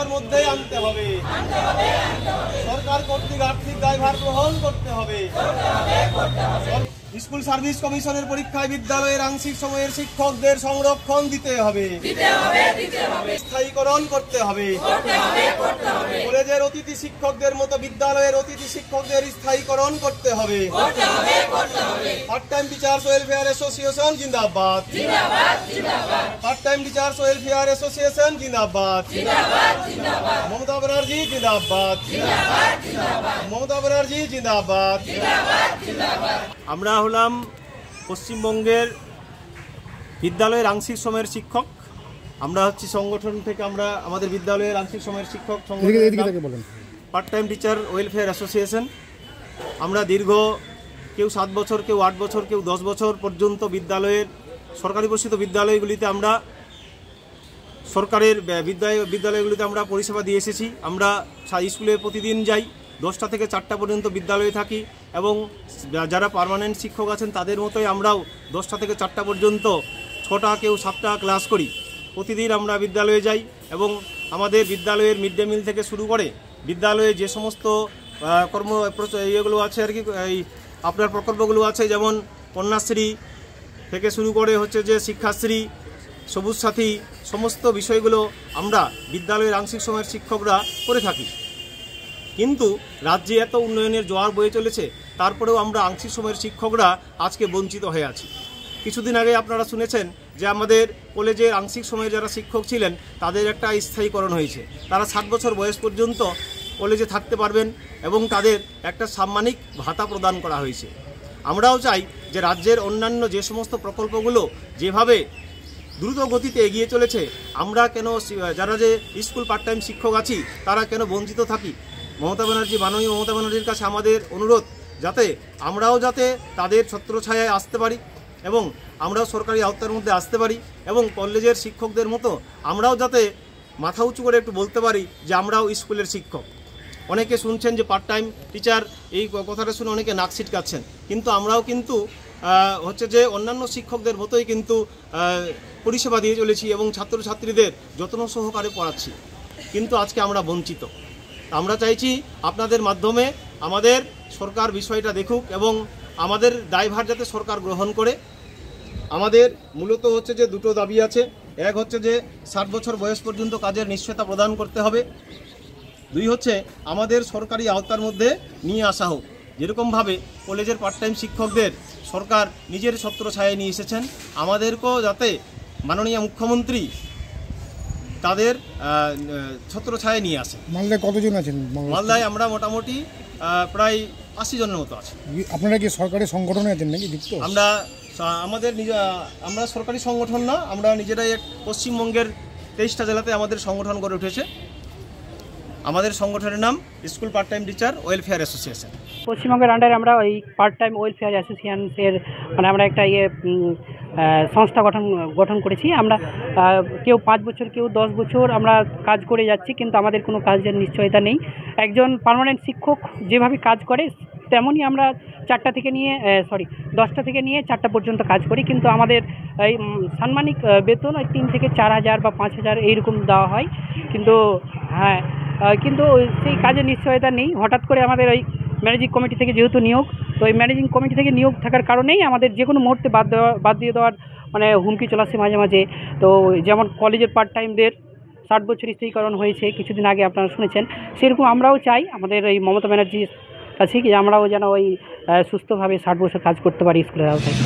আওতার মধ্যে আনতে হবে। সরকার কর্তৃক আর্থিক দায়ভার গ্রহণ করতে হবে। স্কুল সার্ভিস কমিশনের পরীক্ষায় বিদ্যালয়ের আংশিক সময়ের শিক্ষকদের সংরক্ষণ দিতে হবে, স্থায়ীকরণ করতে হবে। কলেজের অতিথি শিক্ষকদের মতো বিদ্যালয়ের অতিথি শিক্ষকদের স্থায়ীকরণ করতে হবে। Part time teachers welfare association জিন্দাবাদ। Part time teachers welfare association জিন্দাবাদ। মমতা ব্যানার্জি জিন্দাবাদ। মমতা ব্যানার্জি জিন্দাবাদ। আমরা হলাম পশ্চিমবঙ্গের বিদ্যালয়ের আংশিক সময়ের শিক্ষক। আমরা হচ্ছে সংগঠন থেকে আমরা আমাদের বিদ্যালয়ের আংশিক সময়ের শিক্ষক part time teacher welfare association. আমরা দীর্ঘ কেউ 7 বছর, কেউ 8 বছর, কেউ 10 বছর পর্যন্ত বিদ্যালয়ের সরকারি পোষিত বিদ্যালয়গুলিতে আমরা সরকারের বিদ্যালয়গুলিতে আমরা পরিষেবা দিয়ে এসেছি। আমরা স্কুলে প্রতিদিন যাই, 10টা থেকে 4টা পর্যন্ত বিদ্যালয়ে থাকি এবং যারা পার্মানেন্ট শিক্ষক আছেন তাদের মতোই আমরাও 10টা থেকে 4টা পর্যন্ত 6টা কেউ 7টা ক্লাস করি। প্রতিদিন আমরা বিদ্যালয়ে যাই এবং আমাদের বিদ্যালয়ের মিড ডে মিল থেকে শুরু করে বিদ্যালয়ে যে সমস্ত ইয়েগুলো আছে আর কি, এই আপনার প্রকল্পগুলো আছে, যেমন কন্যাশ্রী থেকে শুরু করে হচ্ছে যে শিক্ষাশ্রী, সবুজ সাথী, সমস্ত বিষয়গুলো আমরা বিদ্যালয়ের আংশিক সময়ের শিক্ষকরা করে থাকি। কিন্তু রাজ্যে এত উন্নয়নের জোয়ার বয়ে চলেছে, তারপরেও আমরা আংশিক সময়ের শিক্ষকরা আজকে বঞ্চিত হয়ে আছি। কিছুদিন আগে আপনারা শুনেছেন যে আমাদের কলেজের আংশিক সময়ে যারা শিক্ষক ছিলেন তাদের একটা স্থায়ীকরণ হয়েছে। তারা 60 বছর বয়স পর্যন্ত কলেজে থাকতে পারবেন এবং তাদের একটা সাম্মানিক ভাতা প্রদান করা হয়েছে। আমরাও চাই যে রাজ্যের অন্যান্য যে সমস্ত প্রকল্পগুলো যেভাবে দ্রুত গতিতে এগিয়ে চলেছে, আমরা কেন যারা যে স্কুল পার্ট টাইম শিক্ষক আছি তারা কেন বঞ্চিত থাকি। মাননীয় মমতা ব্যানার্জির কাছে আমাদের অনুরোধ, আমরাও যাতে তাদের ছত্রছায়ায় আসতে পারি এবং আমরাও সরকারি আওতার মধ্যে আসতে পারি এবং কলেজের শিক্ষকদের মতো আমরাও যাতে মাথা উঁচু করে একটু বলতে পারি যে আমরাও স্কুলের শিক্ষক। অনেকে শুনছেন যে পার্ট টাইম টিচার, এই কথাটা শুনে অনেকে নাক ছিটকাচ্ছেন, কিন্তু আমরাও কিন্তু হচ্ছে যে অন্যান্য শিক্ষকদের মতোই কিন্তু পরিষেবা দিয়ে চলেছি এবং ছাত্রছাত্রীদের যত্ন সহকারে পড়াচ্ছি, কিন্তু আজকে আমরা বঞ্চিত। আমরা চাইছি আপনাদের মাধ্যমে আমাদের সরকার বিষয়টা দেখুক এবং আমাদের দায়ভার যাতে সরকার গ্রহণ করে। আমাদের মূলত হচ্ছে যে দুটো দাবি আছে। এক হচ্ছে যে 60 বছর বয়স পর্যন্ত কাজের নিশ্চয়তা প্রদান করতে হবে। 2 হচ্ছে আমাদের সরকারি আওতার মধ্যে নিয়ে আসা হোক। যেরকমভাবে কলেজের পার্ট টাইম শিক্ষকদের সরকার নিজের ছত্রছায়ায় নিয়ে এসেছেন, আমাদেরকেও যাতে মাননীয় মুখ্যমন্ত্রী তাদের ছত্রছায়ায় নিয়ে আসে। মালদায় কতজন আছেন? মালদায় আমরা মোটামুটি প্রায় 80 জনের মতো আছে। আপনারা কি সরকারি সংগঠনে আছেন নাকি যুক্ত? আমরা সরকারি সংগঠন না, আমরা নিজেরাই পশ্চিমবঙ্গের 23টা জেলাতে আমাদের সংগঠন গড়ে উঠেছে। আমাদের সংগঠনের নাম school part time teacher welfare association. পশ্চিমবঙ্গের আন্ডারে আমরা ওই পার্ট টাইম ওয়েলফেয়ার অ্যাসোসিয়েশনের আমরা একটা সংস্থা গঠন করেছি। আমরা কেউ 5 বছর, কেউ 10 বছর আমরা কাজ করে যাচ্ছি, কিন্তু আমাদের কোনো কাজের নিশ্চয়তা নেই। একজন পার্মানেন্ট শিক্ষক যেভাবে কাজ করে তেমনই আমরা 10টা থেকে নিয়ে 4টা পর্যন্ত কাজ করি, কিন্তু আমাদের এই সাম্মানিক বেতন ওই 3 থেকে 4 হাজার বা 5 হাজার এইরকম দেওয়া হয়। কিন্তু সেই কাজের নিশ্চয়তা নেই। হঠাৎ করে আমাদের ওই ম্যানেজিং কমিটি থেকে যেহেতু নিয়োগ, তো এই ম্যানেজিং কমিটি থেকে নিয়োগ থাকার কারণেই আমাদের যে কোনো মুহূর্তে বাদ দিয়ে দেওয়ার হুমকি চলে আসছে মাঝে মাঝে। তো যেমন কলেজের পার্ট টাইমদের 60 বছর স্থায়ীকরণ হয়েছে কিছুদিন আগে, আপনারা শুনেছেন। সেরকম আমরাও চাই আমাদের এই মমতা ব্যানার্জির কাছে কি আমরাও যেন ওই সুস্থভাবে 60 বছর কাজ করতে পারি স্কুলের আওতায়।